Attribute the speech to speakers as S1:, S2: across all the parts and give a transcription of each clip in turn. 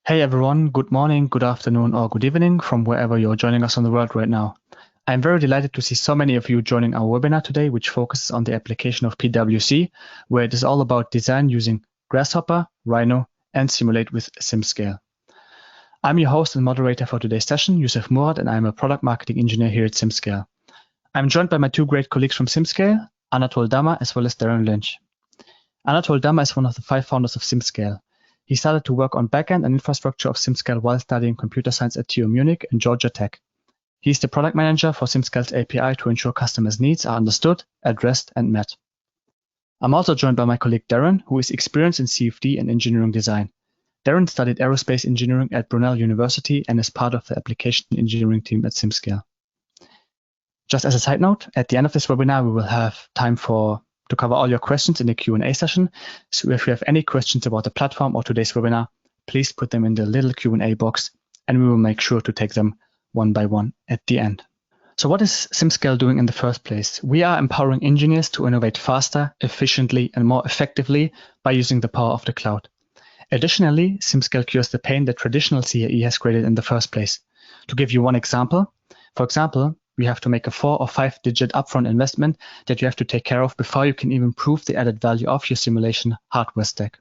S1: Hey everyone, good morning, good afternoon, or good evening from wherever you're joining us on the world right now. I'm very delighted to see so many of you joining our webinar today, which focuses on the application of PwC, where it is all about design using Grasshopper, Rhino, and Simulate with SimScale. I'm your host and moderator for today's session, Yusuf Murad, and I'm a product marketing engineer here at SimScale. I'm joined by my two great colleagues from SimScale, Anatol Dama as well as Darren Lynch. Anatol Dama is one of the 5 founders of SimScale. He started to work on backend and infrastructure of SimScale while studying computer science at TU Munich and Georgia Tech. He's the product manager for SimScale's API to ensure customers' needs are understood, addressed, and met. I'm also joined by my colleague Darren, who is experienced in CFD and engineering design. Darren studied aerospace engineering at Brunel University and is part of the application engineering team at SimScale. Just as a side note, at the end of this webinar, we will have time to cover all your questions in the Q&A session. So if you have any questions about the platform or today's webinar, please put them in the little Q&A box and we will make sure to take them one by one at the end. So what is SimScale doing in the first place? We are empowering engineers to innovate faster, efficiently, and more effectively by using the power of the cloud. Additionally, SimScale cures the pain that traditional CAE has created in the first place. To give you one example, for example, we have to make a 4 or 5 digit upfront investment that you have to take care of before you can even prove the added value of your simulation hardware stack.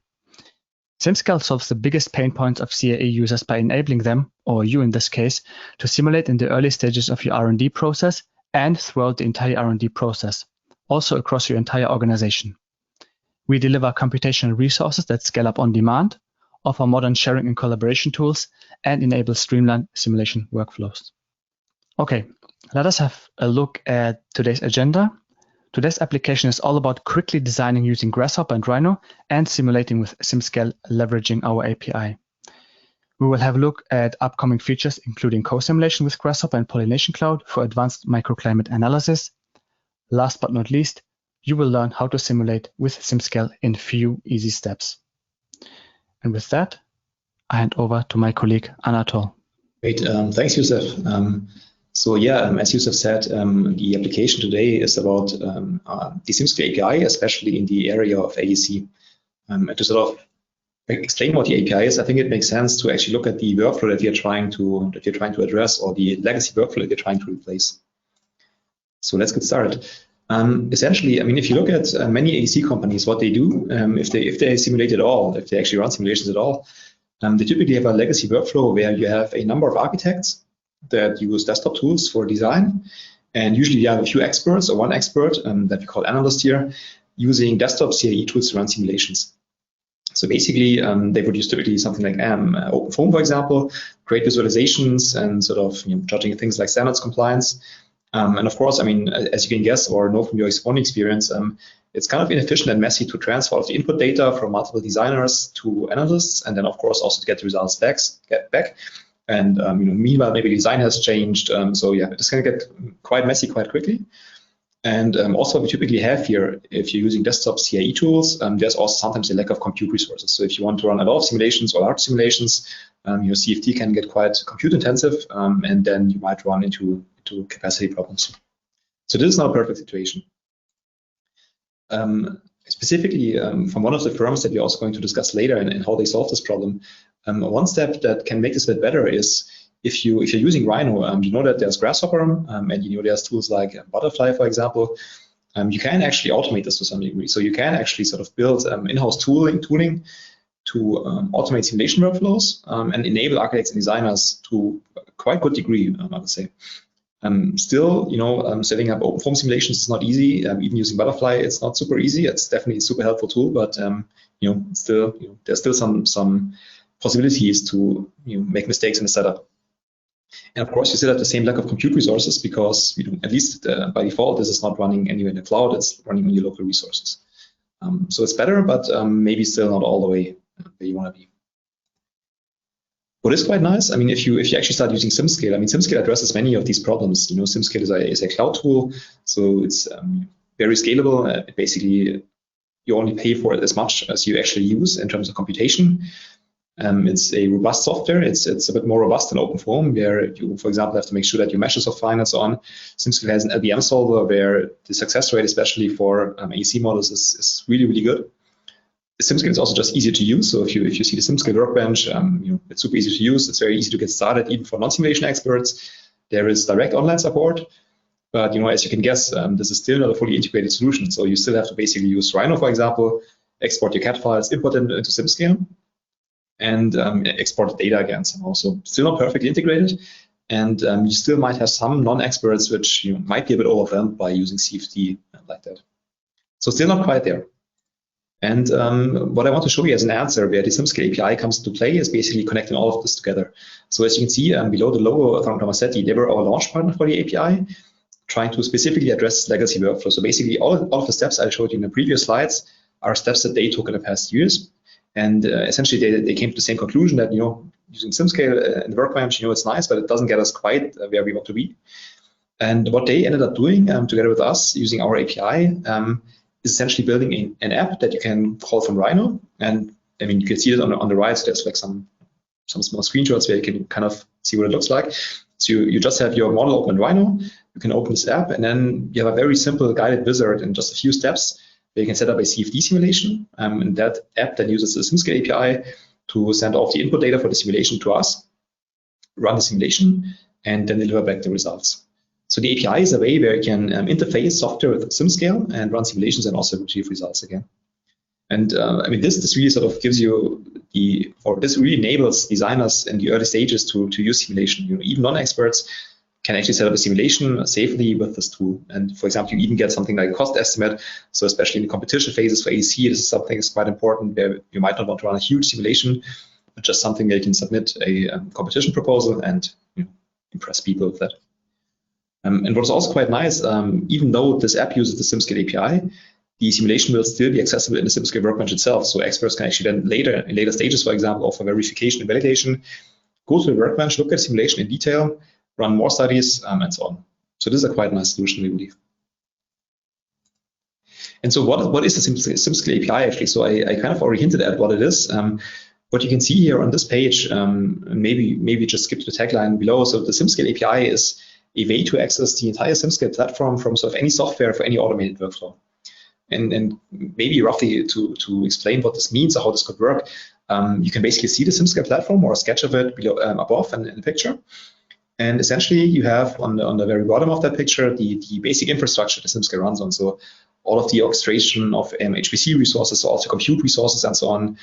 S1: SimScale solves the biggest pain points of CAE users by enabling them, or you in this case, to simulate in the early stages of your R&D process and throughout the entire R&D process, also across your entire organization. We deliver computational resources that scale up on demand, offer modern sharing and collaboration tools, and enable streamlined simulation workflows. Okay, let us have a look at today's agenda. Today's application is all about quickly designing using Grasshopper and Rhino and simulating with SimScale leveraging our API. We will have a look at upcoming features, including co-simulation with Grasshopper and Pollination Cloud for advanced microclimate analysis. Last but not least, you will learn how to simulate with SimScale in few easy steps. And with that, I hand over to my colleague Anatol.
S2: Great, thanks, Yusuf. As Yusuf said, the application today is about the SimScale API, especially in the area of AEC. To sort of explain what the API is, I think it makes sense to actually look at the workflow that you're trying to address, or the legacy workflow that you're trying to replace. So let's get started. Essentially, I mean, if you look at many AEC companies, what they do, if they simulate at all, if they actually run simulations at all, they typically have a legacy workflow where you have a number of architects that use desktop tools for design. And usually you have a few experts or one expert that we call analyst here, using desktop CAE tools to run simulations. So basically, they would use typically something like OpenFOAM, for example, create visualizations and sort of judging things like standards compliance. And of course, I mean, as you can guess or know from your own experience, it's kind of inefficient and messy to transfer all the input data from multiple designers to analysts, and then of course also to get the results back. And meanwhile, maybe design has changed. So yeah, it's going to get quite messy quite quickly. And also what we typically have here, if you're using desktop CAE tools, there's also sometimes a lack of compute resources. So if you want to run a lot of simulations or large simulations, your CFD can get quite compute intensive, and then you might run into capacity problems. So this is not a perfect situation. Specifically from one of the firms that we're also going to discuss later and how they solve this problem, one step that can make this a bit better is if you're using Rhino, you know that there's Grasshopper, and you know there's tools like Butterfly, for example. You can actually automate this to some degree. So you can actually sort of build in-house tooling to automate simulation workflows and enable architects and designers to quite good degree, I would say. Still, setting up OpenFOAM simulations is not easy. Even using Butterfly, it's not super easy. It's definitely a super helpful tool, but there's still some possibilities to make mistakes in the setup. And of course, you still have the same lack of compute resources because at least by default, this is not running anywhere in the cloud. It's running on your local resources. So it's better, but maybe still not all the way where you want to be. What is quite nice, I mean, if you actually start using SimScale, I mean, SimScale addresses many of these problems. SimScale is a cloud tool, so it's very scalable. Basically, you only pay for it as much as you actually use in terms of computation. It's a robust software. It's a bit more robust than OpenFOAM, where you, for example, have to make sure that your meshes are fine and so on. SimScale has an LBM solver where the success rate, especially for AEC models, is really, really good. SimScale is also just easier to use. So if you see the SimScale workbench, it's super easy to use. It's very easy to get started, even for non-simulation experts. There is direct online support, but as you can guess, this is still not a fully integrated solution. So you still have to basically use Rhino, for example, export your CAD files, import them into SimScale, and export the data again somehow. So still not perfectly integrated, and you still might have some non-experts which might be a bit overwhelmed by using CFD like that. So still not quite there. And what I want to show you as an answer where the SimScale API comes into play is basically connecting all of this together. So as you can see below the logo from Tomasetti, they were our launch partner for the API, trying to specifically address legacy workflow. So basically all of the steps I showed you in the previous slides are steps that they took in the past years. And essentially they came to the same conclusion that, using SimScale in the workbench, it's nice, but it doesn't get us quite where we want to be. And what they ended up doing together with us using our API is essentially building an app that you can call from Rhino. And I mean, you can see it on the right. So there's like some small screenshots where you can kind of see what it looks like. So you just have your model open in Rhino. You can open this app, and then you have a very simple guided wizard in just a few steps where you can set up a CFD simulation. And that app then uses the SimScale API to send off the input data for the simulation to us, run the simulation, and then deliver back the results. So the API is a way where you can interface software with SimScale and run simulations and also retrieve results again. And I mean, this really sort of gives you this really enables designers in the early stages to use simulation. Even non-experts can actually set up a simulation safely with this tool. And for example, you even get something like a cost estimate. So especially in the competition phases for AEC, this is something that's quite important where you might not want to run a huge simulation, but just something where you can submit a competition proposal and impress people with that. And what is also quite nice, even though this app uses the SimScale API, the simulation will still be accessible in the SimScale workbench itself. So experts can actually then in later stages, for example, or for verification and validation, go to the workbench, look at simulation in detail, run more studies, and so on. So this is a quite nice solution, we believe. And so what is the SimScale API actually? So I kind of already hinted at what it is. What you can see here on this page, maybe just skip to the tagline below. So the SimScale API is a way to access the entire SimScale platform from sort of any software for any automated workflow. And maybe roughly to explain what this means or how this could work, you can basically see the SimScale platform or a sketch of it below, above in the picture. And essentially, you have on the very bottom of that picture the basic infrastructure that SimScale runs on. So all of the orchestration of HPC resources, so also compute resources and so on,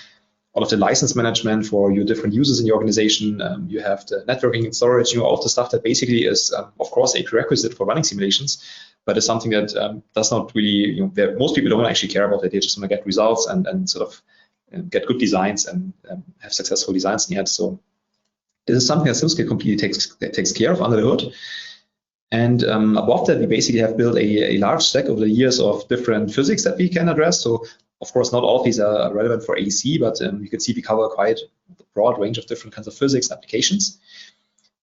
S2: all of the license management for your different users in your organization. You have the networking and storage, all of the stuff that basically is, of course, a prerequisite for running simulations, but it's something that does not really, most people don't actually care about it. They just want to get results and sort of get good designs and have successful designs in the end. So this is something that SimScale completely takes care of under the hood. And above that, we basically have built a large stack over the years of different physics that we can address. So of course, not all of these are relevant for AEC, but you can see we cover quite a broad range of different kinds of physics applications.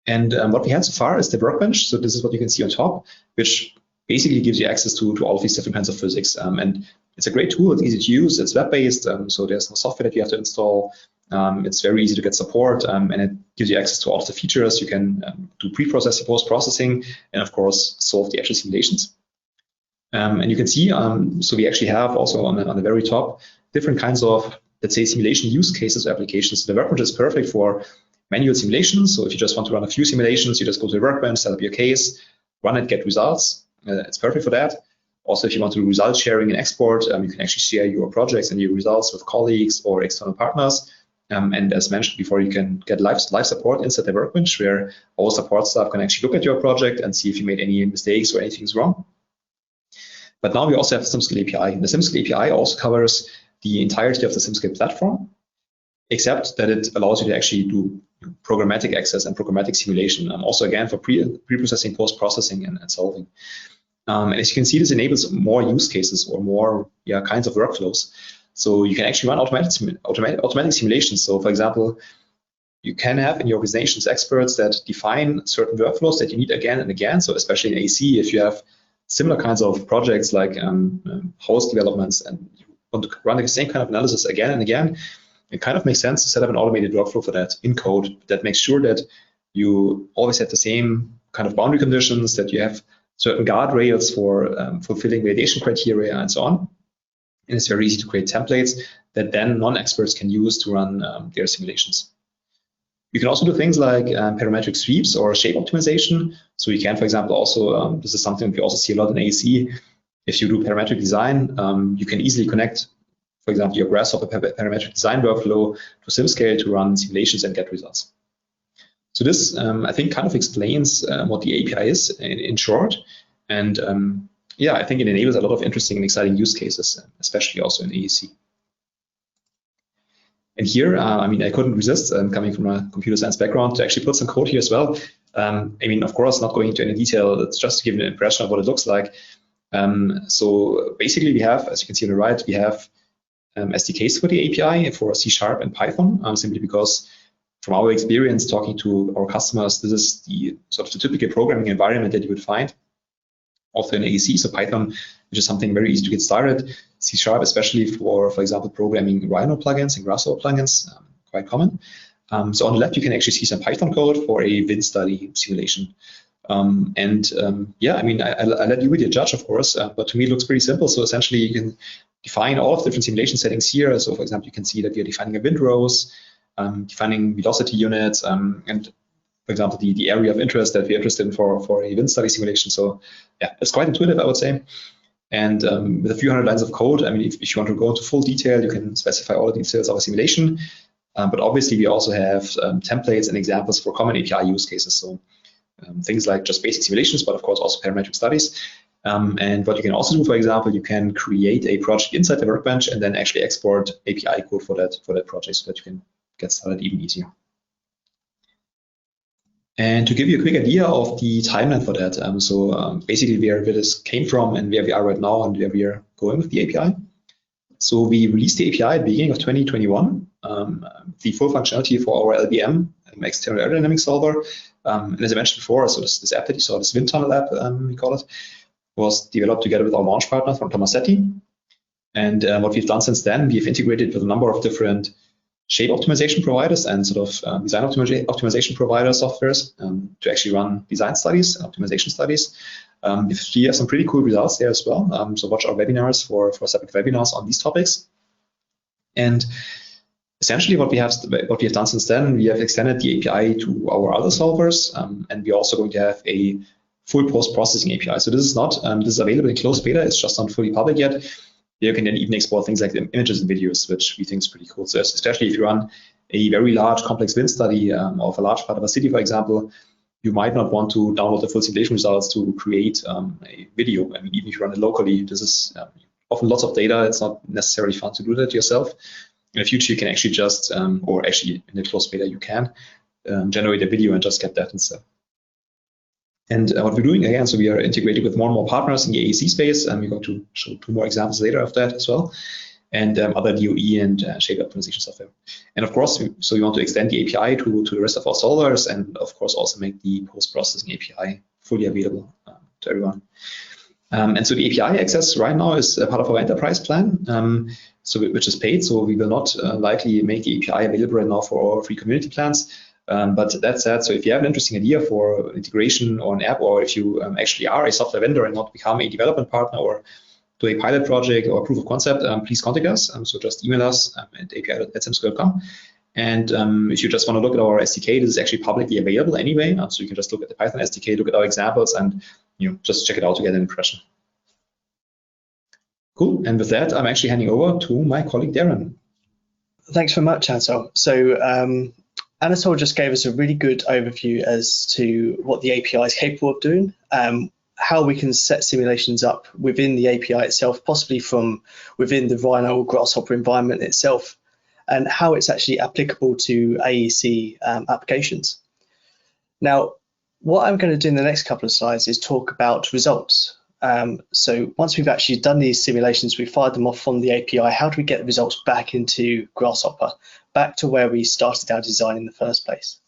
S2: And what we had so far is the workbench. So this is what you can see on top, which basically gives you access to all of these different kinds of physics. And it's a great tool. It's easy to use. It's web-based, so there's no software that you have to install. It's very easy to get support, and it gives you access to all of the features. You can do pre-processing, post-processing, and of course, solve the actual simulations. And you can see, so we actually have also on the very top, different kinds of, let's say, simulation use cases or applications. So the workbench is perfect for manual simulations. So if you just want to run a few simulations, you just go to the workbench, set up your case, run it, get results. It's perfect for that. Also, if you want to do result sharing and export, you can actually share your projects and your results with colleagues or external partners. And as mentioned before, you can get live support inside the workbench, where all support staff can actually look at your project and see if you made any mistakes or anything's wrong. But now we also have the SimScale API. The SimScale API also covers the entirety of the SimScale platform, except that it allows you to actually do programmatic access and programmatic simulation, also again for pre-processing, post-processing, and solving. And as you can see, this enables more use cases or more kinds of workflows. So you can actually run automatic simulations. So for example, you can have in your organizations experts that define certain workflows that you need again and again. So especially in AC, if you have similar kinds of projects like host developments and you want to run the same kind of analysis again and again, it kind of makes sense to set up an automated workflow for that in code that makes sure that you always have the same kind of boundary conditions, that you have certain guardrails for fulfilling validation criteria and so on. And it's very easy to create templates that then non-experts can use to run their simulations. You can also do things like parametric sweeps or shape optimization. So you can, for example, also, this is something we also see a lot in AEC. If you do parametric design, you can easily connect, for example, your Grasshopper parametric design workflow to SimScale to run simulations and get results. So this, I think, kind of explains what the API is in short. And yeah, I think it enables a lot of interesting and exciting use cases, especially also in AEC. And here, I mean, I couldn't resist, coming from a computer science background, to actually put some code here as well. I mean, of course, not going into any detail, it's just to give you an impression of what it looks like. So basically, we have, as you can see on the right, we have SDKs for the API for C# and Python, simply because from our experience talking to our customers, this is the sort of the typical programming environment that you would find also in AEC. So Python, which is something very easy to get started. C#, especially for example, programming Rhino plugins and Grasshopper plugins, quite common. So on the left, you can actually see some Python code for a wind study simulation. Yeah, I mean, I let you be the judge, of course, but to me, it looks pretty simple. So essentially, you can define all of the different simulation settings here. So for example, you can see that you're defining a wind rose, defining velocity units, and for example, the area of interest that we're interested in for a wind study simulation. So yeah, it's quite intuitive, I would say. And with a few hundred lines of code, I mean, if you want to go into full detail, you can specify all the details of a simulation. But obviously, we also have templates and examples for common API use cases. So things like just basic simulations, but of course also parametric studies. And what you can also do, for example, you can create a project inside the workbench and then actually export API code for that project so that you can get started even easier. And to give you a quick idea of the timeline for that, basically where this came from and where we are right now and where we are going with the API. So we released the API at the beginning of 2021, the full functionality for our LBM, external aerodynamic solver. And as I mentioned before, so this app that you saw, this wind tunnel app, we call it, was developed together with our launch partner from Tomasetti. And what we've done since then, we've integrated with a number of different shape optimization providers and sort of design optimization provider softwares to actually run design studies, optimization studies. We have some pretty cool results there as well. So watch our webinars for separate webinars on these topics. And essentially what we have done since then, we have extended the API to our other solvers, and we're also going to have a full post-processing API. So this is not, this is available in closed beta, it's just not fully public yet. You can then even export things like images and videos, which we think is pretty cool. So especially if you run a very large complex wind study of a large part of a city, for example, you might not want to download the full simulation results to create a video. I mean, even if you run it locally, this is often lots of data. It's not necessarily fun to do that yourself. In the future, you can actually just, or actually in the closed beta, you can generate a video and just get that instead. And what we're doing again, so we are integrated with more and more partners in the AEC space, and we're going to show 2 more examples later of that as well, and other DOE and shape optimization software. And of course, so we want to extend the API to the rest of our solvers, and of course also make the post-processing API fully available to everyone. And so the API access right now is part of our enterprise plan, which is paid. So we will not likely make the API available right now for our free community plans. But that said, so if you have an interesting idea for integration or an app, or if you actually are a software vendor and want to become a development partner or do a pilot project or a proof of concept, please contact us. So just email us at api@simscale.com. And if you just want to look at our SDK, this is actually publicly available anyway. So you can just look at the Python SDK, look at our examples, and just check it out to get an impression. Cool. And with that, I'm actually handing over to my colleague Darren.
S3: Thanks very much, Anatol. So Anatol just gave us a really good overview as to what the API is capable of doing, how we can set simulations up within the API itself, possibly from within the Rhino or Grasshopper environment itself, and how it's actually applicable to AEC applications. Now, what I'm going to do in the next couple of slides is talk about results. So once we've actually done these simulations, we fired them off from the API, how do we get the results back into Grasshopper, back to where we started our design in the first place?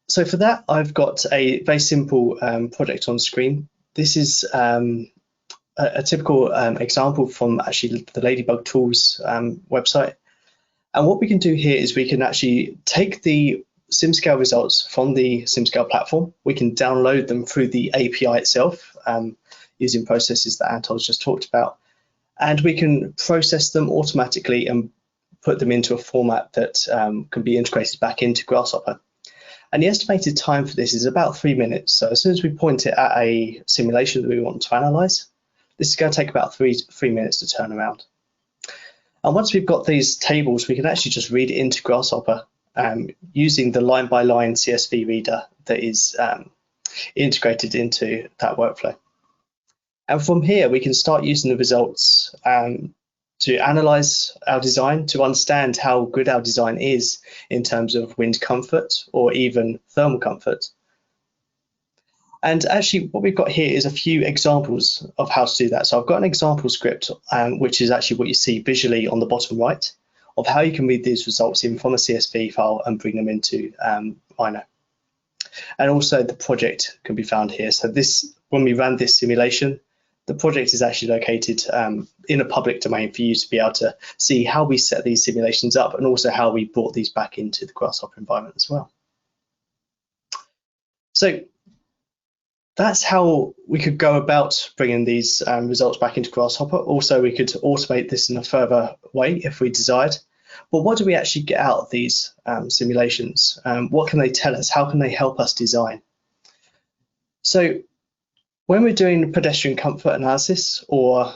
S3: So for that, I've got a very simple project on screen. This is a typical example from actually the Ladybug Tools website. And what we can do here is we can actually take the SimScale results from the SimScale platform. We can download them through the API itself using processes that Anatol's just talked about. and we can process them automatically and put them into a format that can be integrated back into Grasshopper. And the estimated time for this is about 3 minutes. So as soon as we point it at a simulation that we want to analyze, this is going to take about three minutes to turn around. And once we've got these tables, we can actually just read it into Grasshopper using the line-by-line CSV reader that is integrated into that workflow. And from here, we can start using the results to analyze our design, to understand how good our design is in terms of wind comfort or even thermal comfort. And actually, what we've got here is a few examples of how to do that. So I've got an example script, which is actually what you see visually on the bottom right, of how you can read these results in from a CSV file and bring them into Rhino. And also the project can be found here. So this, when we ran this simulation, the project is actually located in a public domain for you to be able to see how we set these simulations up and also how we brought these back into the Grasshopper environment as well. So that's how we could go about bringing these results back into Grasshopper. Also, we could automate this in a further way if we desired. But what do we actually get out of these simulations? What can they tell us? How can they help us design? So when we're doing pedestrian comfort analysis or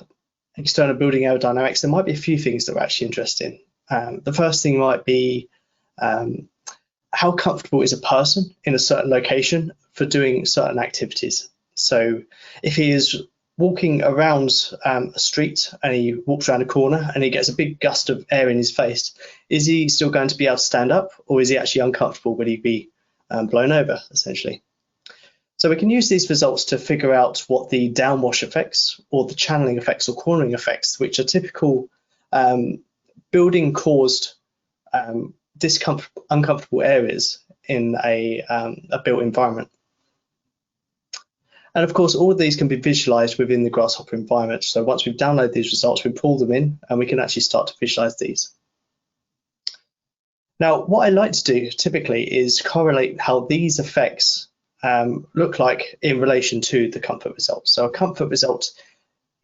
S3: external building aerodynamics, there might be a few things that are actually interesting. The first thing might be how comfortable is a person in a certain location for doing certain activities. So if he is walking around a street and he walks around a corner and he gets a big gust of air in his face, is he still going to be able to stand up, or is he actually uncomfortable? Will he be blown over, essentially? So we can use these results to figure out what the downwash effects or the channeling effects or cornering effects, which are typical building caused uncomfortable areas in a built environment. And of course, all of these can be visualized within the Grasshopper environment. So once we've downloaded these results, we pull them in and we can actually start to visualize these. Now, what I like to do typically is correlate how these effects look like in relation to the comfort results. So a comfort result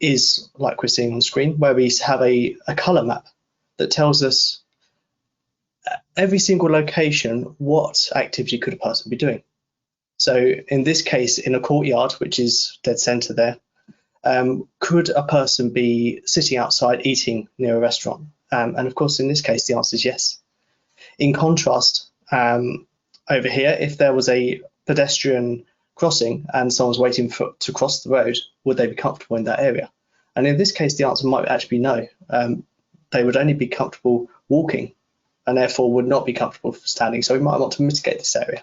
S3: is like we're seeing on screen, where we have a color map that tells us every single location what activity could a person be doing. So in this case, in a courtyard, which is dead center there, could a person be sitting outside eating near a restaurant? And of course, in this case, the answer is yes. In contrast, over here, if there was a pedestrian crossing and someone's waiting to cross the road, would they be comfortable in that area? And in this case, the answer might actually be no. They would only be comfortable walking and therefore would not be comfortable standing. So we might want to mitigate this area.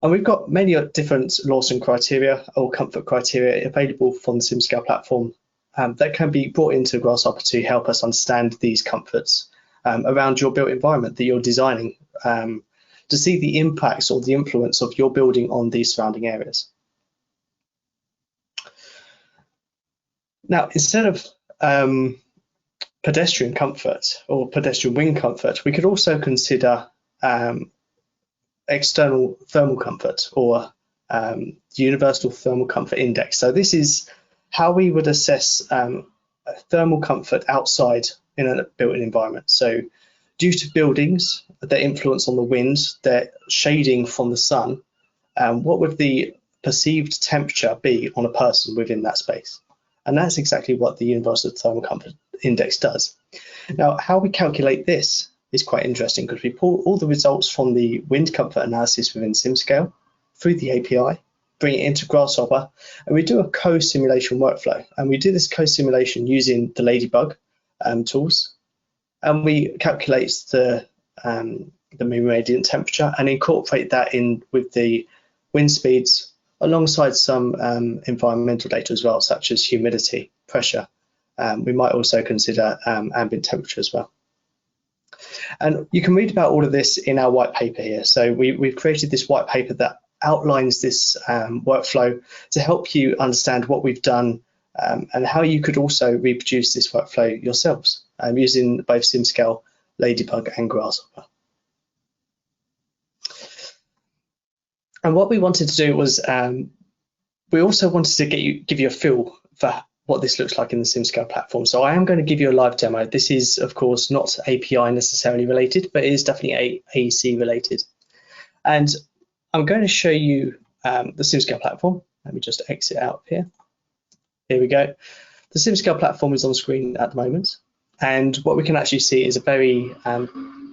S3: And we've got many different Lawson criteria or comfort criteria available from the SimScale platform that can be brought into Grasshopper to help us understand these comforts around your built environment that you're designing, to see the impacts or the influence of your building on these surrounding areas. Now, instead of pedestrian comfort or pedestrian wind comfort, we could also consider external thermal comfort or the Universal Thermal Comfort Index. So this is how we would assess thermal comfort outside in a built environment. So due to buildings, their influence on the wind, their shading from the sun, what would the perceived temperature be on a person within that space? And that's exactly what the Universal Thermal Comfort Index does. Now, how we calculate this is quite interesting, because we pull all the results from the wind comfort analysis within SimScale through the API, bring it into Grasshopper, and we do a co-simulation workflow. And we do this co-simulation using the Ladybug tools, and we calculate the mean radiant temperature and incorporate that in with the wind speeds alongside some environmental data as well, such as humidity, pressure. We might also consider ambient temperature as well. And you can read about all of this in our white paper here. So we've created this white paper that outlines this workflow to help you understand what we've done and how you could also reproduce this workflow yourselves using both SimScale, Ladybug and Grasshopper. And what we wanted to do was we also wanted to give you a feel for what this looks like in the SimScale platform. So I am going to give you a live demo. This is, of course, not API necessarily related, but it is definitely AEC related. And I'm going to show you the SimScale platform. Let me just exit out here. Here we go. The SimScale platform is on screen at the moment. And what we can actually see is a very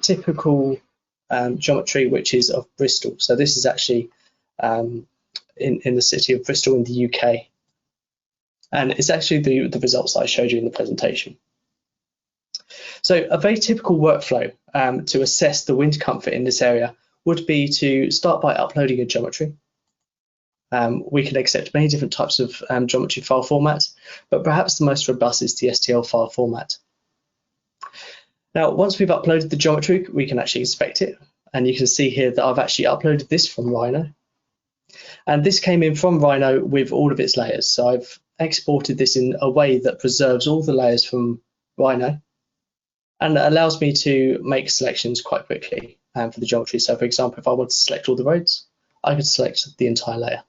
S3: typical geometry, which is of Bristol. So this is actually in the city of Bristol in the UK. And it's actually the results that I showed you in the presentation. So a very typical workflow to assess the wind comfort in this area would be to start by uploading a geometry. We can accept many different types of geometry file formats, but perhaps the most robust is the STL file format. Now, once we've uploaded the geometry, we can actually inspect it. And you can see here that I've actually uploaded this from Rhino. And this came in from Rhino with all of its layers. So I've exported this in a way that preserves all the layers from Rhino and allows me to make selections quite quickly for the geometry. So for example, if I want to select all the roads, I could select the entire layer.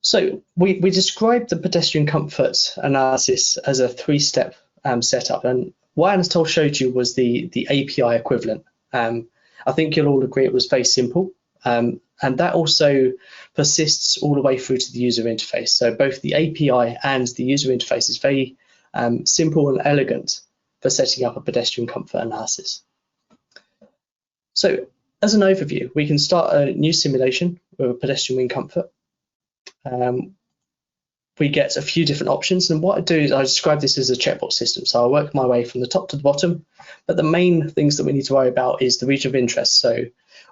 S3: So we described the pedestrian comfort analysis as a three-step setup, and what Anatol showed you was the API equivalent. I think you'll all agree it was very simple, and that also persists all the way through to the user interface. So both the API and the user interface is very simple and elegant for setting up a pedestrian comfort analysis. So as an overview, we can start a new simulation with a pedestrian wind comfort. We get a few different options, and what I do is I describe this as a checkbox system. So I work my way from the top to the bottom, but the main things that we need to worry about is the region of interest. So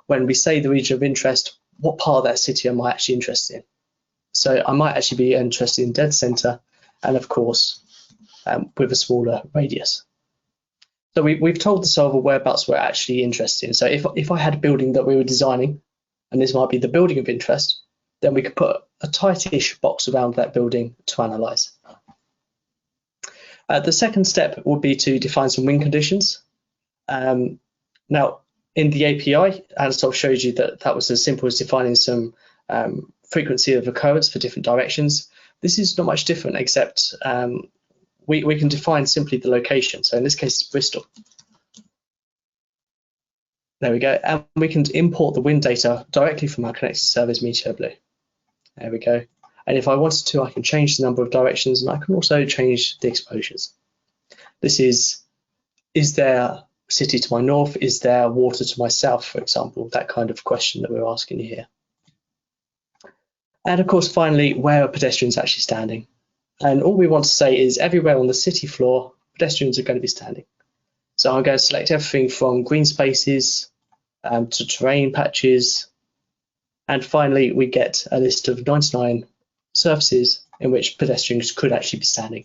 S3: when we say the region of interest, what part of that city am I actually interested in? So I might actually be interested in dead center, and of course, with a smaller radius. So we've told the solver whereabouts we're actually interested in. So if I had a building that we were designing, and this might be the building of interest, then we could put a tightish box around that building to analyze. The second step would be to define some wind conditions. Now, in the API, Anatol showed you that was as simple as defining some frequency of occurrence for different directions. This is not much different, except we can define simply the location. So in this case, it's Bristol. There we go. And we can import the wind data directly from our connected service MeteorBlue. There we go. And if I wanted to, I can change the number of directions, and I can also change the exposures. This is there city to my north? Is there water to my south, for example? That kind of question that we're asking here. And of course, finally, where are pedestrians actually standing? And all we want to say is everywhere on the city floor, pedestrians are going to be standing. So I'm going to select everything from green spaces to terrain patches. And finally, we get a list of 99 surfaces in which pedestrians could actually be standing.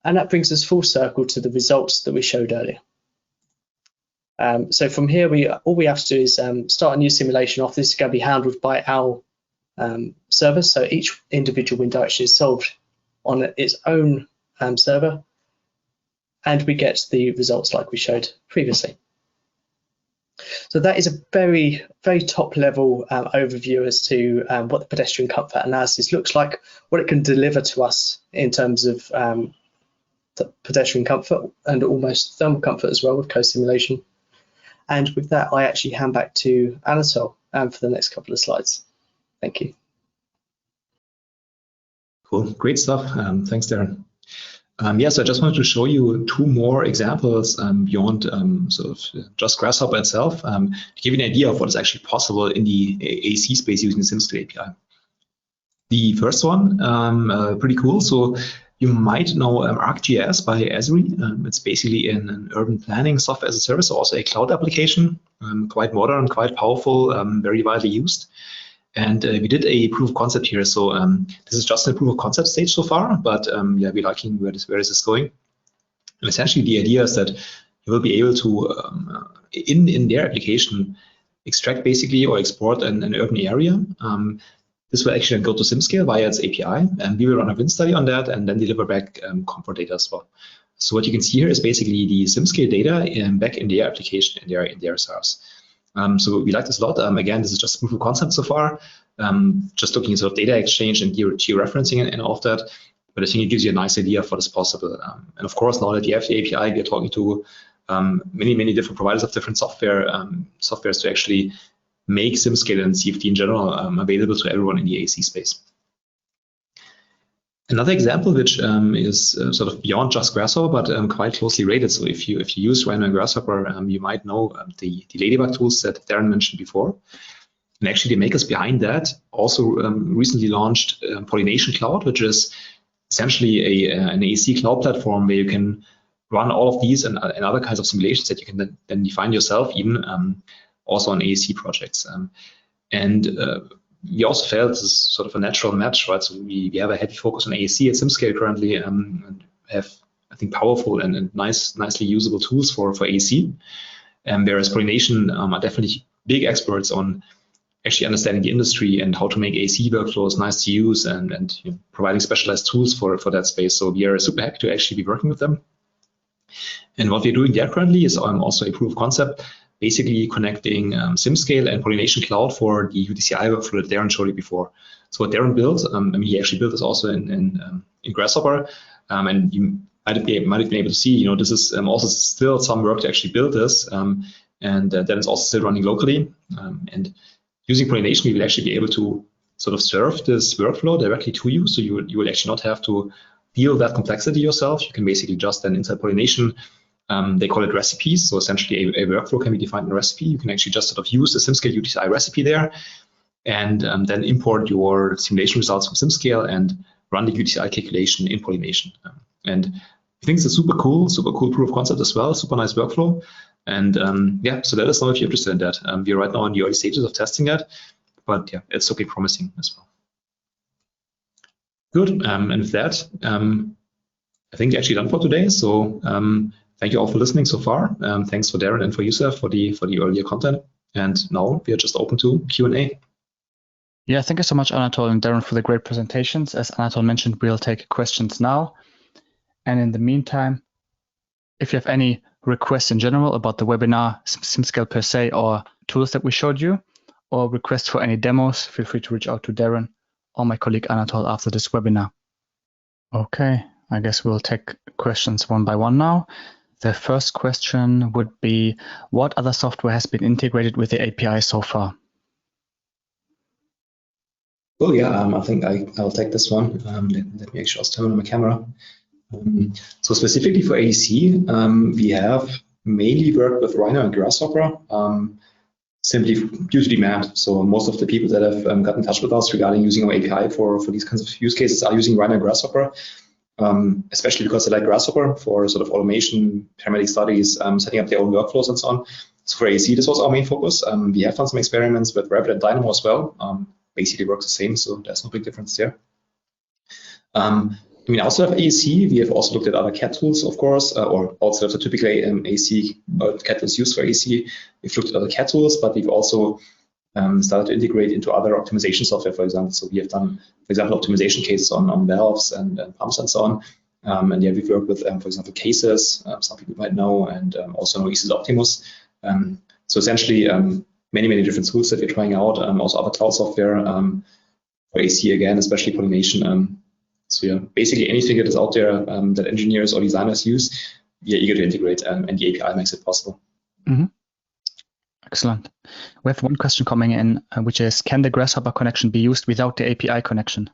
S3: And that brings us full circle to the results that we showed earlier. So from here, all we have to do is start a new simulation off. This is going to be handled by our server. So each individual wind direction is solved on its own server. And we get the results like we showed previously. So that is a very, very top level overview as to what the pedestrian comfort analysis looks like, what it can deliver to us in terms of the pedestrian comfort and almost thermal comfort as well with co-simulation. And with that, I actually hand back to Anatol for the next couple of slides. Thank you.
S2: Cool, great stuff. Thanks, Darren. So I just wanted to show you two more examples beyond sort of just Grasshopper itself to give you an idea of what is actually possible in the AEC space using the SimScale API. The first one, pretty cool. So you might know ArcGIS by Esri. It's basically an urban planning software as a service, so also a cloud application, quite modern, quite powerful, very widely used. And we did a proof of concept here. So this is just a proof of concept stage so far, but yeah, we're liking where this is going. And essentially the idea is that you will be able to, in their application, extract basically or export an urban area. This will actually go to SimScale via its API, and we will run a wind study on that and then deliver back comfort data as well. So what you can see here is basically the SimScale data back in their application, in their SARS. So we like this a lot. Again, this is just proof of concept so far, just looking at sort of data exchange and georeferencing and all of that. But I think it gives you a nice idea of what is possible. And of course, now that you have the API, we are talking to many different providers of different softwares to actually make SimScale and CFD in general available to everyone in the AEC space. Another example, which is sort of beyond just Grasshopper, but quite closely related. So if you use Rhino and Grasshopper, you might know the Ladybug tools that Darren mentioned before. And actually, the makers behind that also recently launched Pollination Cloud, which is essentially an AEC cloud platform where you can run all of these and other kinds of simulations that you can then define yourself, even also on AEC projects. We also felt this is sort of a natural match, right? So we have a heavy focus on AEC at SimScale currently, and have, I think, powerful and nicely usable tools for AEC. Whereas Pollination are definitely big experts on actually understanding the industry and how to make AEC workflows nice to use, and you know, providing specialized tools for that space. So we are super happy to actually be working with them. And what we're doing there currently is also a proof of concept, basically connecting SimScale and Pollination Cloud for the UDCI workflow that Darren showed you before. So what Darren built, he actually built this also in Grasshopper, and you might have been able to see, you know, this is also still some work to actually build this, and then it's also still running locally. And using Pollination, we will actually be able to sort of serve this workflow directly to you, so you will actually not have to deal with that complexity yourself. You can basically just then inside Pollination, they call it recipes. So essentially a workflow can be defined in a recipe. You can actually just sort of use the SimScale UDCI recipe there, and then import your simulation results from SimScale and run the UDCI calculation in Pollination. And I think it's a super cool proof of concept as well, super nice workflow. And yeah, so let us know if you're interested in that. We're right now in the early stages of testing that, but yeah, it's looking promising as well. Good, and with that, I think we're actually done for today. So thank you all for listening so far. Thanks for Darren and for Yusuf for the earlier content. And now we are just open to Q&A.
S1: Yeah, thank you so much, Anatol and Darren, for the great presentations. As Anatol mentioned, we'll take questions now. And in the meantime, if you have any requests in general about the webinar, SimScale per se, or tools that we showed you, or requests for any demos, feel free to reach out to Darren or my colleague Anatol after this webinar. Okay, I guess we'll take questions one by one now. The first question would be, what other software has been integrated with the API so far?
S2: Well, yeah, I think I'll take this one. Let me actually also turn on my camera. So specifically for AEC, we have mainly worked with Rhino and Grasshopper, simply due to demand. So most of the people that have gotten in touch with us regarding using our API for these kinds of use cases are using Rhino and Grasshopper, especially because they like Grasshopper for sort of automation, paramedic studies, setting up their own workflows and so on. So for AEC, this was our main focus. We have done some experiments with Rabbit and Dynamo as well. Basically works the same, so there's no big difference there. I mean, outside of AEC, we have also looked at other CAD tools, of course, or outside of the typical AEC CAD tools used for AEC. We've looked at other CAD tools, but we've also started to integrate into other optimization software, for example. So we have done, for example, optimization cases on valves and pumps and so on. And yeah, we've worked with, for example, cases, some people might know, and also know ESYS Optimus. So essentially, many different tools that we're trying out, also other cloud software for AEC again, especially Pollination. So yeah, basically anything that is out there that engineers or designers use, we are eager to integrate, and the API makes it possible.
S1: Mm-hmm. Excellent. We have one question coming in, which is, can the Grasshopper connection be used without the API connection?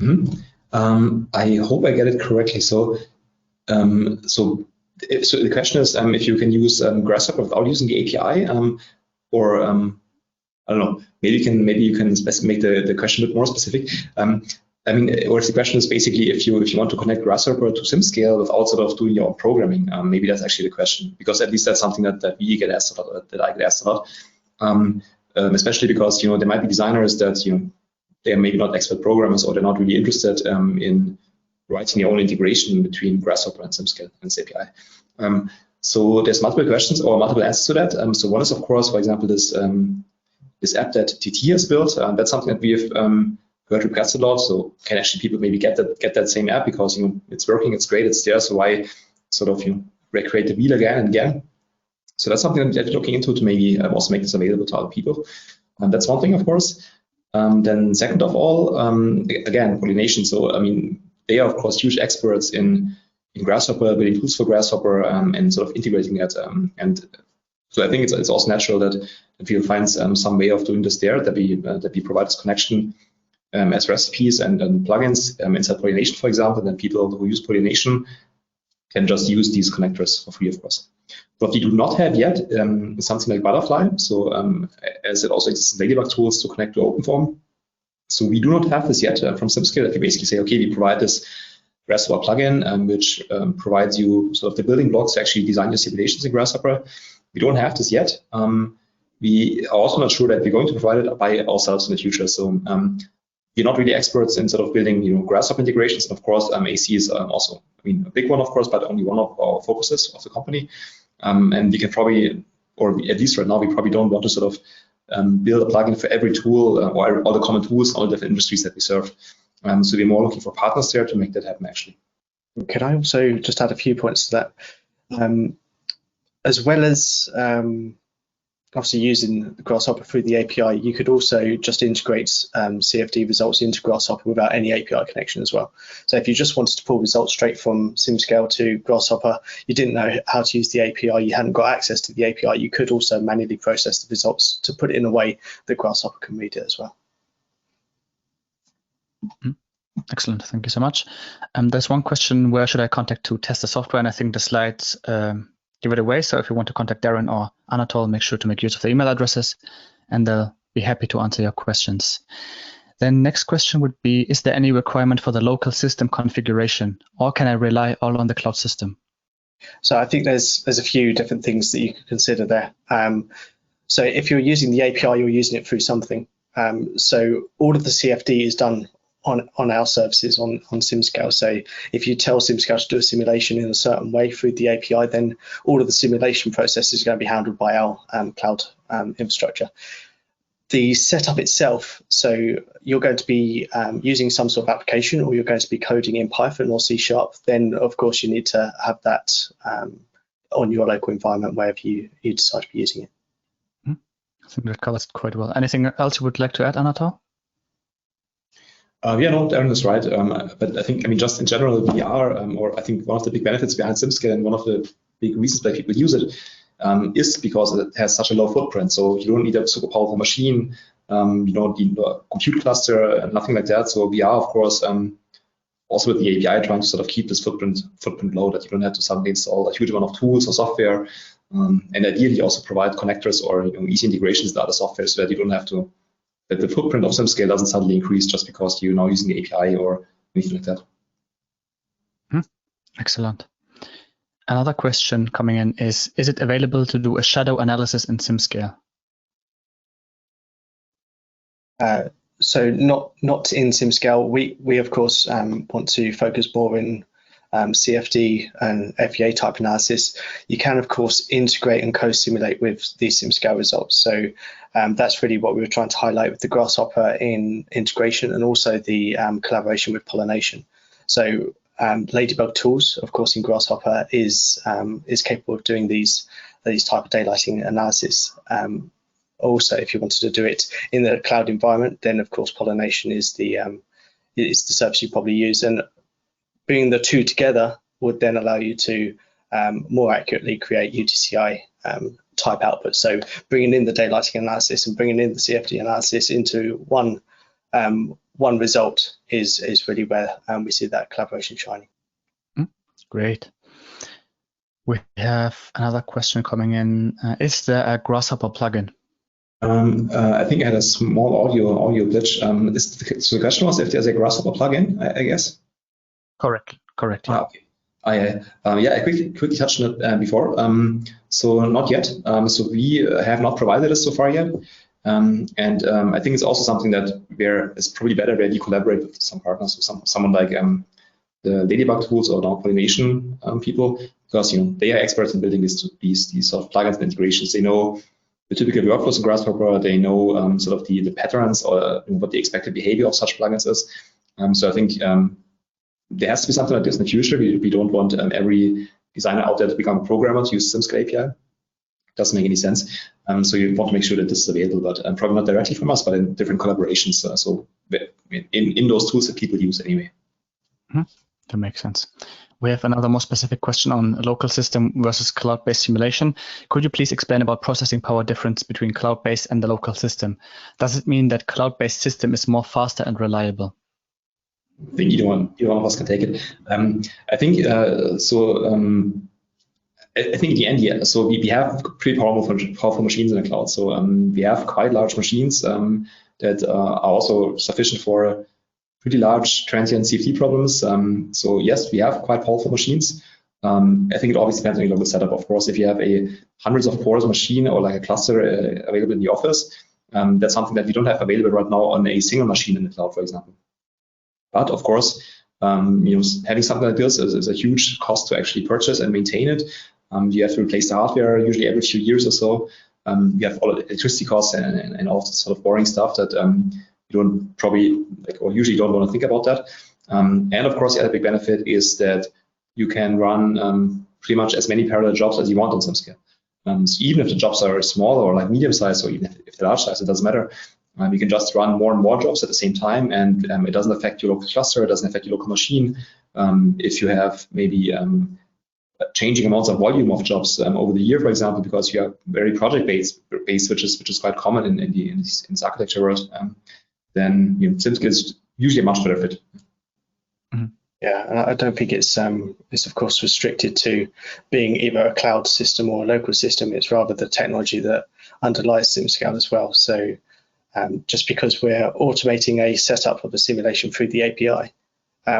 S2: Mm-hmm. I hope I get it correctly. So the question is if you can use Grasshopper without using the API, or I don't know. Maybe you can make the question a bit more specific. I mean, or the question is basically if you want to connect Grasshopper to SimScale without sort of doing your own programming. Maybe that's actually the question, because at least that's something that we get asked a lot, that I get asked a lot. Especially because there might be designers that they're maybe not expert programmers, or they're not really interested in writing their own integration between Grasshopper and SimScale and its API. So there's multiple questions or multiple answers to that. So one is, of course, for example, this app that TT has built. That's something that we have heard requested a lot. So can actually people maybe get that same app, because it's working, it's great, it's there. So why sort of recreate the wheel again and again? So that's something that we're looking into to maybe also make this available to other people. That's one thing, of course. Then second of all, again, pollination. So, I mean, they are, of course, huge experts in Grasshopper, building tools for Grasshopper, and sort of integrating that. And so I think it's also natural that we'll find some way of doing this there, that we provide this connection as recipes and plugins inside pollination, for example, and then people who use pollination can just use these connectors for free, of course. What we do not have yet is something like Butterfly. So as it also exists in Ladybug tools to connect to OpenForm. So we do not have this yet from SimScale, that we basically say, okay, we provide this Grasshopper plugin, which provides you sort of the building blocks to actually design your simulations in Grasshopper. We don't have this yet. We are also not sure that we're going to provide it by ourselves in the future. So we're not really experts in sort of building, Grasshopper integrations. And of course, AC is also, I mean, a big one, of course, but only one of our focuses of the company. And we can probably, or at least right now, we probably don't want to sort of build a plugin for every tool or all the common tools, all the different industries that we serve. So we're more looking for partners there to make that happen, actually.
S3: Can I also just add a few points to that? As well as obviously using Grasshopper through the API, you could also just integrate CFD results into Grasshopper without any API connection as well. So if you just wanted to pull results straight from SimScale to Grasshopper, you didn't know how to use the API, you hadn't got access to the API, you could also manually process the results to put it in a way that Grasshopper can read it as well.
S1: Excellent, thank you so much. There's one question, where should I contact to test the software? And I think the slides give it away. So if you want to contact Darren or Anatol, make sure to make use of the email addresses, and they'll be happy to answer your questions. Then next question would be, is there any requirement for the local system configuration, or can I rely all on the cloud system?
S3: So I think there's a few different things that you could consider there. So if you're using the API, you're using it through something. So all of the CFD is done on our services on SimScale. So if you tell SimScale to do a simulation in a certain way through the API, then all of the simulation process is going to be handled by our cloud infrastructure. The setup itself, so you're going to be using some sort of application, or you're going to be coding in Python or C#, then of course you need to have that on your local environment wherever you decide to be using it.
S1: I think that covers it quite well. Anything else you would like to add, Anatol?
S2: Yeah, no, Darren is right. But I think, just in general, we are, or I think one of the big benefits behind SimScale and one of the big reasons why people use it is because it has such a low footprint. So you don't need a super powerful machine, you don't need a compute cluster, nothing like that. So we are, of course, also with the API trying to sort of keep this footprint low, that you don't have to suddenly install a huge amount of tools or software. And ideally also provide connectors or easy integrations to other software so that you don't have to, that the footprint of SimScale doesn't suddenly increase just because you're now using the API or anything like that.
S1: Excellent. Another question coming in is it available to do a shadow analysis in SimScale?
S3: So not in SimScale. We of course want to focus more in CFD and FEA type analysis. You can of course integrate and co-simulate with the SimScale results. So that's really what we were trying to highlight with the Grasshopper in integration, and also the collaboration with pollination. So Ladybug tools, of course, in Grasshopper is capable of doing these type of daylighting analysis. Also, if you wanted to do it in the cloud environment, then of course pollination is the service you probably use, and bringing the two together would then allow you to more accurately create UTCI type output. So bringing in the daylighting analysis and bringing in the CFD analysis into one result is really where we see that collaboration shining.
S1: Great. We have another question coming in. Is there a Grasshopper plugin?
S2: I think I had a small audio glitch. So the question was if there's a Grasshopper plugin, I guess.
S1: Correct. Yeah.
S2: Okay. I quickly touched on it before. So not yet. So we have not provided it so far yet. And I think it's also something that it's probably better where you collaborate with some partners, with someone like the Ladybug tools or now pollination people, because they are experts in building these sort of plugins and integrations. They know the typical workflows in Grasshopper. They know sort of the patterns or what the expected behavior of such plugins is. So I think there has to be something like this in the future. We don't want every designer out there to become a programmer to use SimScale API. doesn't make any sense. So you want to make sure that this is available, but probably not directly from us, but in different collaborations. So in those tools that people use anyway.
S1: That makes sense. We have another more specific question on local system versus cloud-based simulation. Could you please explain about processing power difference between cloud-based and the local system? Does it mean that cloud-based system is more faster and reliable?
S2: I think either one of us can take it. I think I think in the end, yeah. So we have pretty powerful machines in the cloud. So we have quite large machines that are also sufficient for pretty large transient CFD problems. So yes, we have quite powerful machines. I think it always depends on your local setup. Of course, if you have a hundreds of cores machine or like a cluster available in the office, that's something that we don't have available right now on a single machine in the cloud, for example. But of course, having something like this is a huge cost to actually purchase and maintain it. You have to replace the hardware usually every few years or so. You have all the electricity costs and all the sort of boring stuff that you don't probably or usually don't want to think about that. And of course, the other big benefit is that you can run pretty much as many parallel jobs as you want on SimScale. So even if the jobs are small or like medium size, or even if they're large size, it doesn't matter. You can just run more and more jobs at the same time, and it doesn't affect your local cluster, it doesn't affect your local machine. If you have maybe changing amounts of volume of jobs over the year, for example, because you are very project-based, which is quite common in this architecture world, then SimScale is usually a much better fit.
S3: Yeah, and I don't think it's of course restricted to being either a cloud system or a local system. It's rather the technology that underlies SimScale as well. So just because we're automating a setup of a simulation through the API,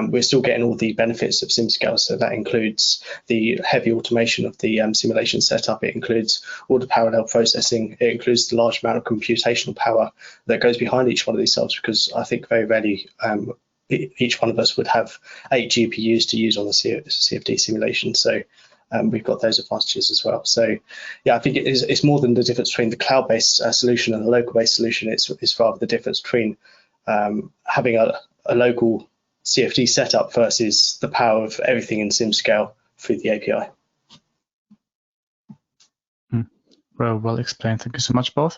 S3: we're still getting all the benefits of SimScale. So that includes the heavy automation of the simulation setup. It includes all the parallel processing. It includes the large amount of computational power that goes behind each one of these cells, because I think very rarely each one of us would have 8 GPUs to use on the CFD simulation. So we've got those advantages as well. So yeah, I think it's more than the difference between the cloud-based solution and the local-based solution. It's rather the difference between having a local CFD setup versus the power of everything in SimScale through the API.
S1: Well explained. Thank you so much, both.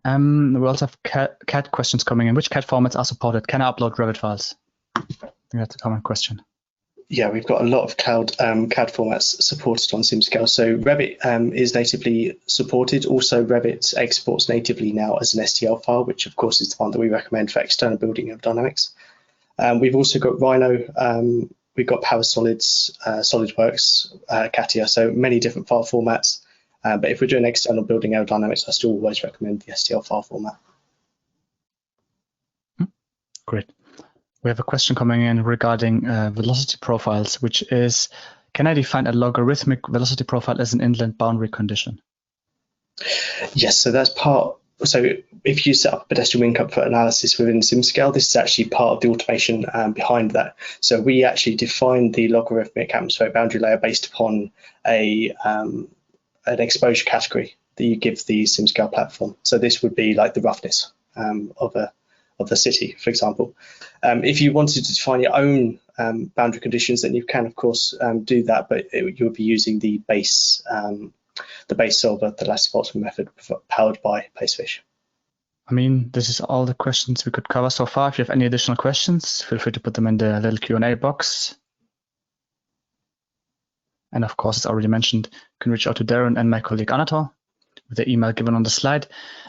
S1: We also have CAD questions coming in. Which CAD formats are supported? Can I upload Revit files? I think that's a common question.
S3: Yeah, we've got a lot of CAD formats supported on SimScale. So Revit is natively supported. Also, Revit exports natively now as an STL file, which of course is the one that we recommend for external building aerodynamics. We've also got Rhino, we've got Power Solids, SolidWorks, CATIA, so many different file formats. But if we're doing external building aerodynamics, I still always recommend the STL file format.
S1: Great. We have a question coming in regarding velocity profiles, which is, can I define a logarithmic velocity profile as an inland boundary condition?
S3: Yes, so that's part. So if you set up a pedestrian wind comfort analysis within SimScale, this is actually part of the automation behind that. So we actually define the logarithmic atmospheric boundary layer based upon an exposure category that you give the SimScale platform. So this would be like the roughness of the city, for example. If you wanted to define your own boundary conditions, then you can, of course, do that, but you would be using the base solver, the elastic optimal method powered by Pacefish.
S1: I mean, this is all the questions we could cover so far. If you have any additional questions, feel free to put them in the little Q&A box. And of course, as already mentioned, you can reach out to Darren and my colleague Anatol with the email given on the slide.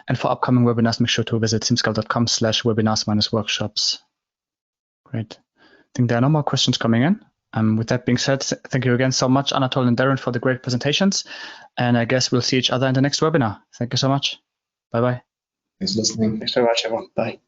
S1: And for upcoming webinars, make sure to visit simscale.com/webinars-workshops. Great. I think there are no more questions coming in. With that being said, thank you again so much, Anatol and Darren, for the great presentations. And I guess we'll see each other in the next webinar. Thank you so much. Bye-bye.
S2: Thanks for listening.
S3: Thanks very much, everyone. Bye.